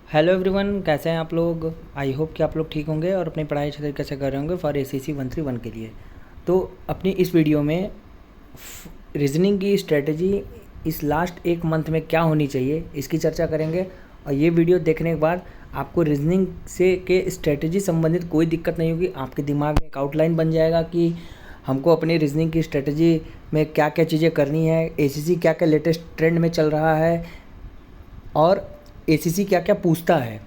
Hello everyone, कैसे हैं आप लोग। आई होप कि आप लोग ठीक होंगे और अपनी पढ़ाई अच्छे तरीके से कर रहे होंगे फॉर ACC 131 के लिए। तो अपनी इस वीडियो में रीजनिंग की स्ट्रेटजी इस लास्ट एक मंथ में क्या होनी चाहिए इसकी चर्चा करेंगे। और ये वीडियो देखने के बाद आपको रीजनिंग से के स्ट्रेटजी संबंधित कोई दिक्कत नहीं होगी। आपके दिमाग में एक आउटलाइन बन जाएगा कि हमको अपनी रीजनिंग की स्ट्रेटजी में क्या क्या चीज़ें करनी है, ACC क्या क्या लेटेस्ट ट्रेंड में चल रहा है और ACC क्या क्या पूछता है।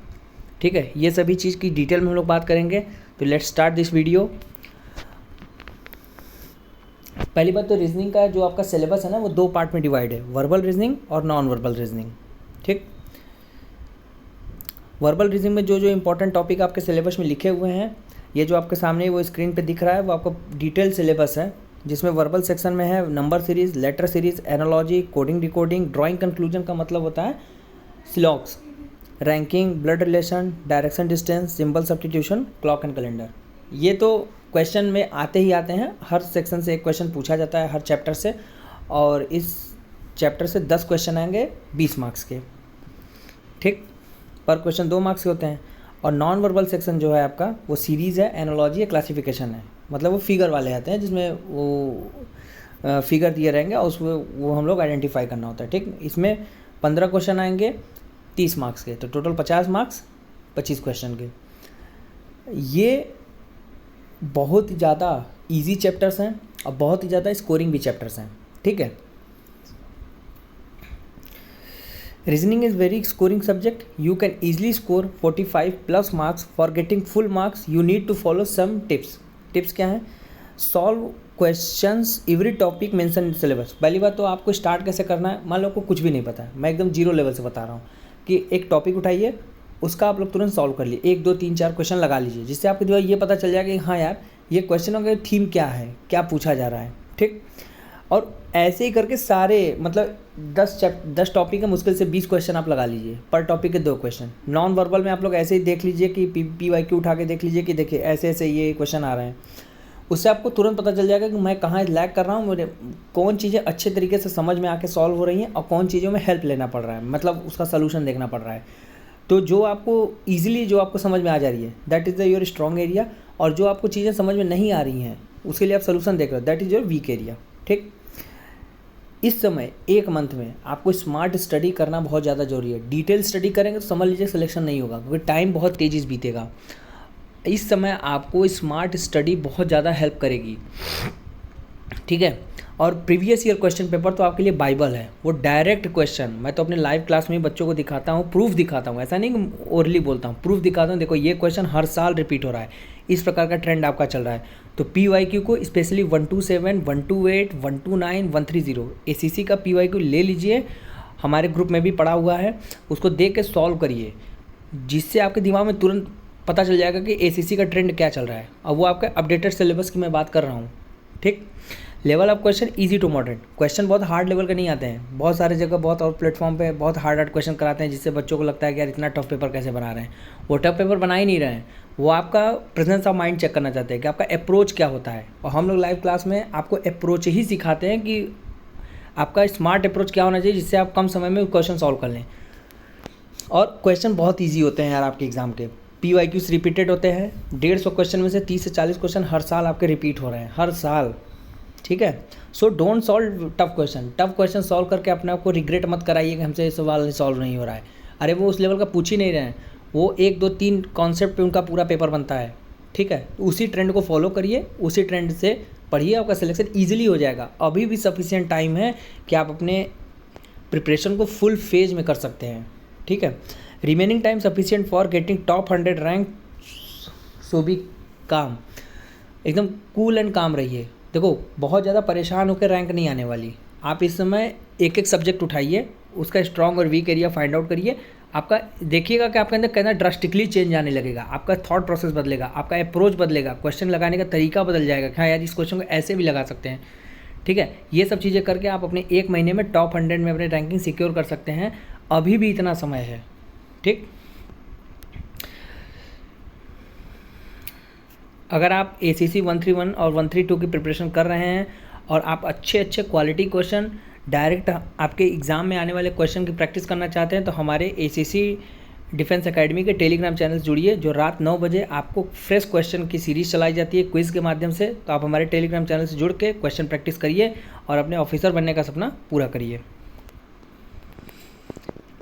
ठीक है, ये सभी चीज़ की डिटेल में हम लोग बात करेंगे। तो लेट्स स्टार्ट दिस वीडियो। पहली बात तो रीजनिंग का जो आपका सिलेबस है ना, वो दो पार्ट में डिवाइड है, वर्बल रीजनिंग और नॉन वर्बल रीजनिंग। ठीक, वर्बल रीजनिंग में जो जो इंपॉर्टेंट टॉपिक आपके सिलेबस में लिखे हुए हैं, ये जो आपके सामने वो स्क्रीन पे दिख रहा है, वो आपका डिटेल सिलेबस है, जिसमें वर्बल सेक्शन में है number series, letter series, analogy, coding decoding, drawing conclusion का मतलब होता है स्लॉग्स, ranking, blood relation, direction distance, symbol substitution, clock and calendar. ये तो क्वेश्चन में आते ही आते हैं, हर सेक्शन से एक क्वेश्चन पूछा जाता है हर चैप्टर से, और इस चैप्टर से 10 क्वेश्चन आएंगे 20 मार्क्स के। ठीक, पर क्वेश्चन 2 मार्क्स के होते हैं। और नॉन वर्बल सेक्शन जो है आपका, वो सीरीज़ है, एनालॉजी है, क्लासिफिकेशन है, मतलब वो फिगर वाले आते हैं जिसमें वो फिगर दिए रहेंगे और उसमें वो हम लोग आइडेंटिफाई करना होता है। ठीक, इसमें 15 क्वेश्चन आएंगे 30 मार्क्स के, तो टोटल 50 मार्क्स 25 क्वेश्चन के। ये बहुत ही ज़्यादा इजी चैप्टर्स हैं और बहुत ही ज़्यादा स्कोरिंग भी चैप्टर्स हैं। ठीक है, reasoning is very scoring subject. You can easily score 45+ marks. For getting full marks you need to follow some tips. Tips क्या हैं? Solve questions every topic mention in syllabus. पहली बात तो आपको स्टार्ट कैसे करना है। मान लो आपको कुछ भी नहीं पता है, मैं एकदम जीरो लेवल से बता रहा हूँ कि एक टॉपिक उठाइए, उसका आप लोग तुरंत सॉल्व कर लिए, 1 2 3 4 क्वेश्चन लगा लीजिए, जिससे आपके दिमाग ये पता चल जाएगा कि हाँ यार, ये क्वेश्चनों का थीम क्या है, क्या पूछा जा रहा है। ठीक, और ऐसे ही करके सारे मतलब 10 टॉपिक है, मुश्किल से 20 क्वेश्चन आप लगा लीजिए, पर टॉपिक के 2 क्वेश्चन। नॉन वर्बल में आप लोग ऐसे ही देख लीजिए कि PYQ उठा के देख लीजिए कि देखिए ऐसे ऐसे ये क्वेश्चन आ रहे हैं, उससे आपको तुरंत पता चल जाएगा कि मैं कहाँ लैग कर रहा हूँ, मुझे कौन चीज़ें अच्छे तरीके से समझ में आके सॉल्व हो रही हैं और कौन चीज़ों में हेल्प लेना पड़ रहा है, मतलब उसका सलूशन देखना पड़ रहा है। तो जो आपको ईजिली जो आपको समझ में आ जा रही है, that is the your strong area, और जो आपको चीज़ें समझ में नहीं आ रही हैं उसके लिए आप सलूशन देख रहे हो, that is your weak area. ठीक, इस समय एक मंथ में आपको स्मार्ट स्टडी करना बहुत ज़्यादा ज़रूरी है। डिटेल स्टडी करेंगे तो समझ लीजिए सिलेक्शन नहीं होगा, क्योंकि टाइम बहुत तेज़ी से बीतेगा। इस समय आपको स्मार्ट स्टडी बहुत ज़्यादा हेल्प करेगी। ठीक है, और प्रीवियस ईयर क्वेश्चन पेपर तो आपके लिए बाइबल है, वो डायरेक्ट क्वेश्चन मैं तो अपने लाइव क्लास में बच्चों को दिखाता हूँ, प्रूफ दिखाता हूँ, ऐसा नहीं कि ओरली बोलता हूँ, प्रूफ दिखाता हूँ। देखो ये क्वेश्चन हर साल रिपीट हो रहा है, इस प्रकार का ट्रेंड आपका चल रहा है। तो PYQ को स्पेशली 127, 128, 129, 130 ACC का PYQ ले लीजिए, हमारे ग्रुप में भी पड़ा हुआ है, उसको देख के सॉल्व करिए, जिससे आपके दिमाग में तुरंत पता चल जाएगा कि ACC का ट्रेंड क्या चल रहा है। और वो आपका अपडेटेड सिलेबस की मैं बात कर रहा हूँ। ठीक, level of question easy to moderate. Question बहुत हार्ड लेवल के नहीं आते हैं, बहुत सारे जगह बहुत और प्लेटफॉर्म पे बहुत हार्ड क्वेश्चन कराते हैं, जिससे बच्चों को लगता है कि यार इतना टफ पेपर कैसे बना रहे हैं। वो टफ पेपर बना ही नहीं रहे हैं, वो आपका प्रेजेंस ऑफ माइंड चेक करना चाहते हैं कि आपका अप्रोच क्या होता है। और हम लोग लाइव क्लास में आपको अप्रोच ही सिखाते हैं कि आपका स्मार्ट अप्रोच क्या होना चाहिए, जिससे आप कम समय में क्वेश्चन सॉल्व कर लें। और क्वेश्चन बहुत ईजी होते हैं यार आपके एग्जाम के। PYQs रिपीटेड होते हैं, 150 क्वेश्चन में से 30 से 40 क्वेश्चन हर साल आपके रिपीट हो रहे हैं, हर साल। ठीक है, so don't solve tough question. Tough question solve करके अपने आप को रिग्रेट मत कराइए कि हमसे ये सवाल सॉल्व नहीं हो रहा है। अरे वो उस लेवल का पूछ ही नहीं रहे हैं, वो 1 2 3 कॉन्सेप्ट पे उनका पूरा पेपर बनता है। ठीक है, उसी ट्रेंड को फॉलो करिए, उसी ट्रेंड से पढ़िए, आपका सिलेक्शन ईजिली हो जाएगा। अभी भी सफिशिएंट टाइम है कि आप अपने प्रिपरेशन को फुल फेज में कर सकते हैं। ठीक है, remaining time sufficient for getting top 100 rank, so be calm. एकदम कूल एंड काम रहिए। देखो बहुत ज़्यादा परेशान होकर रैंक नहीं आने वाली। आप इस समय एक एक सब्जेक्ट उठाइए, उसका स्ट्रॉन्ग और वीक एरिया फाइंड आउट करिए। आपका देखिएगा कि आपके अंदर कहना ड्रास्टिकली चेंज आने लगेगा, आपका थॉट प्रोसेस बदलेगा, आपका अप्रोच बदलेगा, क्वेश्चन लगाने का तरीका बदल जाएगा कि हाँ यार इस क्वेश्चन को ऐसे भी लगा सकते हैं। ठीक है, ये सब चीज़ें करके आप अपने 1 महीने में टॉप 100 में अपने रैंकिंग सिक्योर कर सकते हैं। अभी भी इतना समय है। ठीक, अगर आप ACC 131 और 132 की प्रिपरेशन कर रहे हैं और आप अच्छे अच्छे क्वालिटी क्वेश्चन डायरेक्ट आपके एग्ज़ाम में आने वाले क्वेश्चन की प्रैक्टिस करना चाहते हैं, तो हमारे ACC डिफेंस एकेडमी के टेलीग्राम चैनल से जुड़िए, जो रात 9 बजे आपको फ्रेश क्वेश्चन की सीरीज़ चलाई जाती है क्विज़ के माध्यम से। तो आप हमारे टेलीग्राम चैनल से जुड़ के क्वेश्चन प्रैक्टिस करिए और अपने ऑफिसर बनने का सपना पूरा करिए।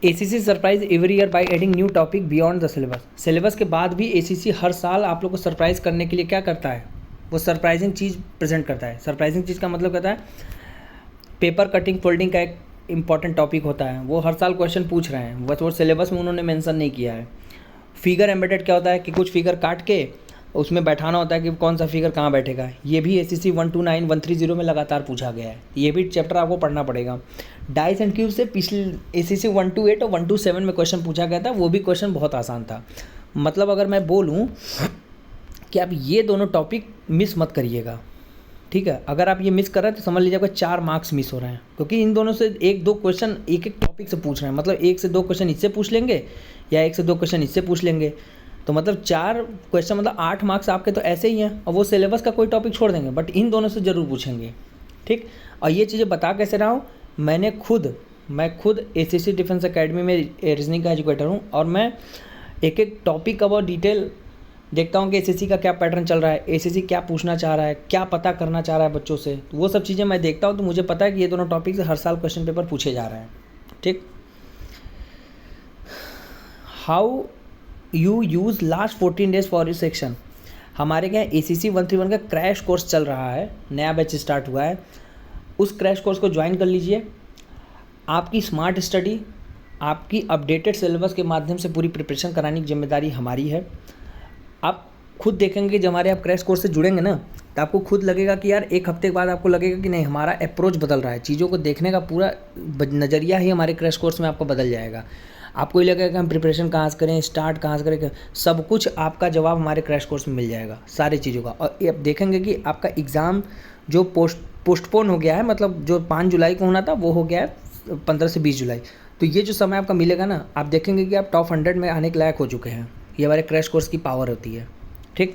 ACC surprise every year by adding new topic beyond the syllabus. Syllabus के बाद भी ACC हर साल आप लोग को सरप्राइज़ करने के लिए क्या करता है, वो सरप्राइजिंग चीज़ प्रेजेंट करता है। सरप्राइजिंग चीज़ का मतलब कहता है पेपर कटिंग फोल्डिंग का एक इंपॉर्टेंट टॉपिक होता है, वो हर साल क्वेश्चन पूछ रहे हैं, बस वो सिलेबस में उन्होंने मेंशन नहीं किया है। फिगर एम्बेडेड क्या होता है कि कुछ फिगर काट के उसमें बैठाना होता है कि कौन सा फिगर कहाँ बैठेगा। ये भी ACC 129 130 में लगातार पूछा गया है, ये भी चैप्टर आपको पढ़ना पड़ेगा। डाइस एंड क्यूब से पिछले ACC 128 और 127 में क्वेश्चन पूछा गया था, वो भी क्वेश्चन बहुत आसान था। मतलब अगर मैं बोलूँ कि आप ये दोनों टॉपिक मिस मत करिएगा, ठीक है। अगर आप ये मिस कर रहे हैं तो समझ लीजिए आपका 4 मार्क्स मिस हो रहे हैं, क्योंकि इन दोनों से 1-2 क्वेश्चन एक टॉपिक से पूछ रहे हैं। मतलब 1 से 2 क्वेश्चन इससे पूछ लेंगे या 1 से 2 क्वेश्चन इससे पूछ लेंगे, तो मतलब 4 क्वेश्चन मतलब 8 मार्क्स आपके तो ऐसे ही हैं। और वो सिलेबस का कोई टॉपिक छोड़ देंगे, बट इन दोनों से ज़रूर पूछेंगे, ठीक। और ये चीज़ें बता कैसे रहा हूँ, मैं खुद ACC डिफेंस एकेडमी में रीजनिंग का एजुकेटर हूँ, और मैं एक टॉपिक का बहुत डिटेल देखता हूँ कि ACC का क्या पैटर्न चल रहा है, ACC क्या पूछना चाह रहा है, क्या पता करना चाह रहा है बच्चों से। तो वो सब चीज़ें मैं देखता हूँ, तो मुझे पता है कि ये दोनों टॉपिक से हर साल क्वेश्चन पेपर पूछे जा रहे हैं, ठीक। How you use last 14 days for इस सेक्शन। हमारे यहाँ ACC 131 का क्रैश कोर्स चल रहा है, नया बैच स्टार्ट हुआ है। उस क्रैश कोर्स को ज्वाइन कर लीजिए। आपकी स्मार्ट स्टडी, आपकी अपडेटेड सिलेबस के माध्यम से पूरी प्रिपरेशन कराने की जिम्मेदारी हमारी है। आप खुद देखेंगे कि जब हमारे आप क्रैश कोर्स से जुड़ेंगे ना, तो आपको खुद लगेगा कि यार 1 हफ्ते के बाद आपको लगेगा कि नहीं, हमारा अप्रोच बदल रहा है, चीज़ों को देखने का पूरा नज़रिया ही हमारे क्रैश कोर्स में आपको बदल जाएगा। आपको ये लगेगा कि हम प्रिपरेशन कहाँ से करें, स्टार्ट कहाँ से करें, सब कुछ आपका जवाब हमारे क्रैश कोर्स में मिल जाएगा, सारी चीज़ों का। और आप देखेंगे कि आपका एग्ज़ाम जो पोस्टपोन हो गया है, मतलब जो 5 जुलाई को होना था वो हो गया है 15 से 20 जुलाई। तो ये जो समय आपका मिलेगा ना, आप देखेंगे कि आप टॉप 100 में आने के लायक हो चुके हैं। ये हमारे क्रैश कोर्स की पावर होती है, ठीक।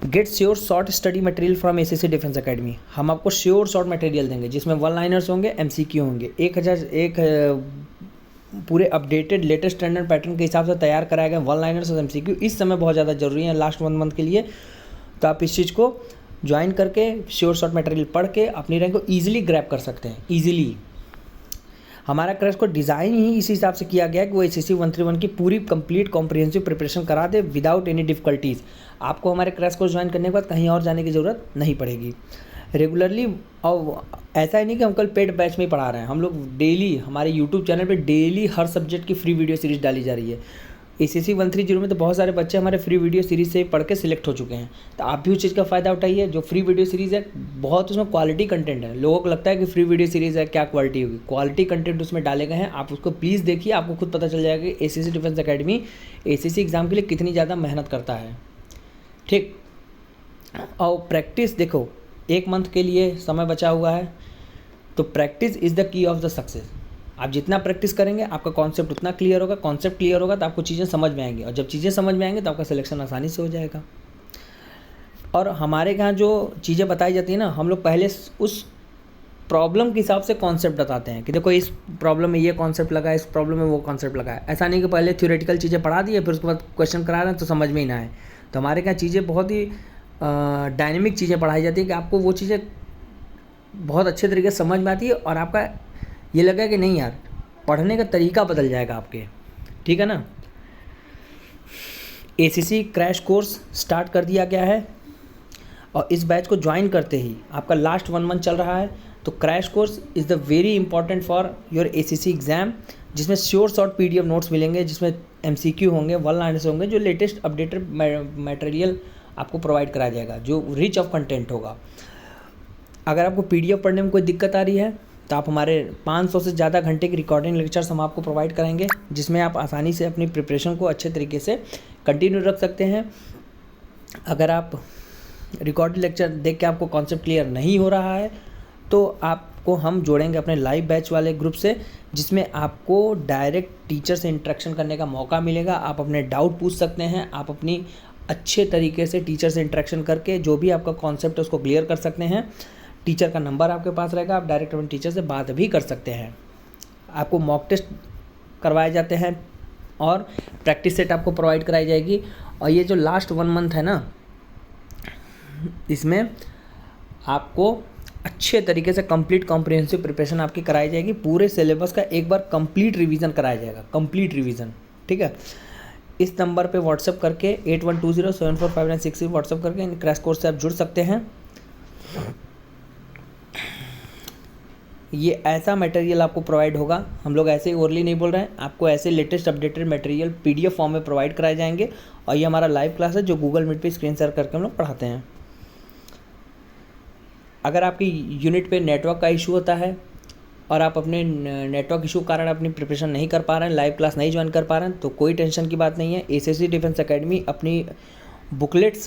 Get sure short study material from ACC defence academy. हम आपको श्योर शॉर्ट मटेरियल देंगे, जिसमें 1 लाइनर्स होंगे, MCQ होंगे, 1001 पूरे अपडेटेड लेटेस्ट स्टैंडर्ड पैटर्न के हिसाब से तैयार कराया गया 1 लाइनर्स और MCQ इस समय बहुत ज़्यादा ज़रूरी है लास्ट 1 मंथ के लिए। तो आप इस चीज़ को ज्वाइन करके श्योर शॉर्ट मटेरियल पढ़ के अपनी रैंक को ईजिली ग्रैब कर सकते हैं, ईजिली। हमारा क्रैश कोर्स डिज़ाइन ही इसी हिसाब से किया गया है कि वो ACC 131 की पूरी कंप्लीट कॉम्प्रिहेंसिव प्रिपरेशन करा दे विदाउट एनी डिफ़िकल्टीज़। आपको हमारे क्रैश कोर्स ज्वाइन करने के बाद कहीं और जाने की ज़रूरत नहीं पड़ेगी। रेगुलरली, और ऐसा ही नहीं कि हम कल पेड बैच में ही पढ़ा रहे हैं, हम लोग डेली हमारे यूट्यूब चैनल पे डेली हर सब्जेक्ट की फ्री वीडियो सीरीज़ डाली जा रही है। ACC 130 में तो बहुत सारे बच्चे हमारे फ्री वीडियो सीरीज़ से पढ़ के सिलेक्ट हो चुके हैं। तो आप भी उस चीज़ का फ़ायदा उठाइए। जो फ्री वीडियो सीरीज़ है बहुत उसमें क्वालिटी कंटेंट है। लोगों को लगता है कि फ्री वीडियो सीरीज़ है, क्या क्वालिटी होगी, क्वालिटी कंटेंट उसमें डाले गए हैं। आप उसको प्लीज़ देखिए, आपको खुद पता चल जाएगा कि ACC defence academy ACC exam के लिए कितनी ज़्यादा मेहनत करता है, ठीक। और प्रैक्टिस देखो, 1 मंथ के लिए समय बचा हुआ है, तो practice is the key of the success. आप जितना प्रैक्टिस करेंगे आपका कॉन्सेप्ट उतना क्लियर होगा, कॉन्सेप्ट क्लियर होगा तो आपको चीज़ें समझ में आएंगी, और जब चीज़ें समझ में आएंगी तो आपका सिलेक्शन आसानी से हो जाएगा। और हमारे यहाँ जो चीज़ें बताई जाती है ना, हम लोग पहले उस प्रॉब्लम के हिसाब से कॉन्सेप्ट बताते हैं कि देखो इस प्रॉब्लम में ये कॉन्सेप्ट लगा है, इस प्रॉब्लम में वो कॉन्सेप्ट लगा है। ऐसा नहीं कि पहले थ्योरेटिकल चीज़ें पढ़ा दिए फिर उसके बाद क्वेश्चन करा रहे हैं तो समझ में ही ना आए। तो हमारे यहाँ चीज़ें बहुत ही डायनेमिक चीज़ें पढ़ाई जाती है कि आपको वो चीज़ें बहुत अच्छे तरीके से समझ में आती है, और आपका ये लगा कि नहीं यार, पढ़ने का तरीका बदल जाएगा आपके, ठीक है ना। ACC क्रैश कोर्स स्टार्ट कर दिया गया है, और इस बैच को ज्वाइन करते ही आपका लास्ट 1 मंथ चल रहा है। तो crash course is the very important for your ACC exam, जिसमें श्योर शॉर्ट PDF नोट्स मिलेंगे, जिसमें MCQ होंगे, 1 लाइनर्स होंगे, जो लेटेस्ट अपडेटेड मटेरियल आपको प्रोवाइड कराया जाएगा, जो रिच ऑफ कंटेंट होगा। अगर आपको PDF पढ़ने में कोई दिक्कत आ रही है तो आप हमारे 500 से ज़्यादा घंटे की रिकॉर्डिंग लेक्चर्स हम आपको प्रोवाइड कराएंगे, जिसमें आप आसानी से अपनी प्रिपरेशन को अच्छे तरीके से कंटिन्यू रख सकते हैं। अगर आप रिकॉर्डिंग लेक्चर देख के आपको कॉन्सेप्ट क्लियर नहीं हो रहा है तो आपको हम जोड़ेंगे अपने लाइव बैच वाले ग्रुप से, जिसमें आपको डायरेक्ट टीचर से इंटरेक्शन करने का मौका मिलेगा। आप अपने डाउट पूछ सकते हैं, आप अपनी अच्छे तरीके से टीचर से इंटरेक्शन करके जो भी आपका कॉन्सेप्ट है उसको क्लियर कर सकते हैं। टीचर का नंबर आपके पास रहेगा, आप डायरेक्ट अपने टीचर से बात भी कर सकते हैं। आपको मॉक टेस्ट करवाए जाते हैं और प्रैक्टिस सेट आपको प्रोवाइड कराई जाएगी। और ये जो लास्ट 1 मंथ है ना, इसमें आपको अच्छे तरीके से कंप्लीट कॉम्प्रिहेंसिव प्रिपरेशन आपकी कराई जाएगी। पूरे सिलेबस का एक बार कंप्लीट रिवीजन कराया जाएगा, कंप्लीट रिवीजन, ठीक है। इस नंबर पे व्हाट्सअप करके 8120745966 व्हाट्सअप करके इन क्रैश कोर्स से आप जुड़ सकते हैं। ये ऐसा मटेरियल आपको प्रोवाइड होगा, हम लोग ऐसे ही ओरली नहीं बोल रहे हैं, आपको ऐसे latest updated material PDF form में प्रोवाइड कराए जाएंगे। और ये हमारा लाइव क्लास है जो गूगल मीट पे स्क्रीन शेयर करके हम लोग पढ़ाते हैं। अगर आपकी यूनिट पे नेटवर्क का इशू होता है और आप अपने नेटवर्क इशू के कारण अपनी प्रिपरेशन नहीं कर पा रहे हैं, लाइव क्लास नहीं ज्वाइन कर पा रहे हैं, तो कोई टेंशन की बात नहीं है। SSC डिफेंस एकेडमी अपनी बुकलेट्स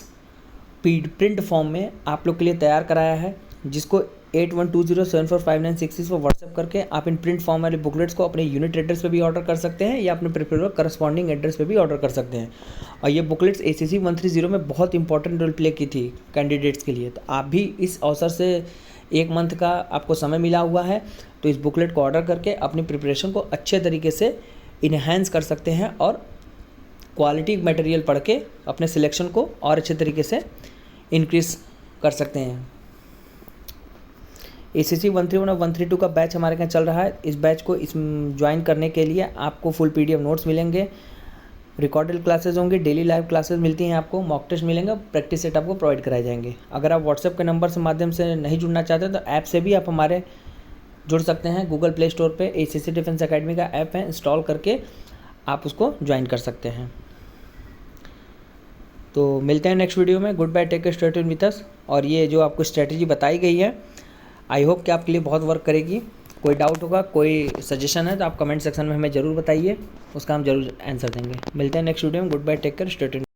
प्रिंट फॉर्म में आप लोग के लिए तैयार कराया है, जिसको 8120745966 पर व्हाट्सएप करके आप इन प्रिंट फॉर्म वाले बुकलेट्स को अपने यूनिट एड्रेस पे भी ऑर्डर कर सकते हैं या अपने प्रिफरेबल करस्पॉन्डिंग एड्रेस पे भी ऑर्डर कर सकते हैं। और ये बुकलेट्स ACC 130 में बहुत इंपॉर्टेंट रोल प्ले की थी कैंडिडेट्स के लिए। तो आप भी इस अवसर से 1 मंथ का आपको समय मिला हुआ है, तो इस बुकलेट को ऑर्डर करके अपनी प्रिपरेशन को अच्छे तरीके से इन्हेंस कर सकते हैं और क्वालिटी मटेरियल पढ़ के अपने सिलेक्शन को और अच्छे तरीके से इंक्रीज कर सकते हैं। ACC 131 और 132 का बैच हमारे यहाँ चल रहा है। इस बैच को ज्वाइन करने के लिए आपको फुल PDF नोट्स मिलेंगे, रिकॉर्डेड क्लासेस होंगे, डेली लाइव क्लासेस मिलती हैं, आपको मॉक टेस्ट मिलेंगे, प्रैक्टिस सेट आपको प्रोवाइड कराए जाएंगे। अगर आप व्हाट्सएप के नंबर से माध्यम से नहीं जुड़ना चाहते तो ऐप से भी आप हमारे जुड़ सकते हैं। गूगल प्ले स्टोर पे ACC डिफेंस एकेडमी का ऐप है, इंस्टॉल करके आप उसको ज्वाइन कर सकते हैं। तो मिलते हैं नेक्स्ट वीडियो में। Good bye, take care, stay tuned with us. और ये जो आपको स्ट्रेटजी बताई गई है, आई होप कि आपके लिए बहुत वर्क करेगी। कोई डाउट होगा, कोई सजेशन है तो आप कमेंट सेक्शन में हमें ज़रूर बताइए, उसका हम ज़रूर आंसर देंगे। मिलते हैं नेक्स्ट वीडियो में। Good bye, take care, stay tuned.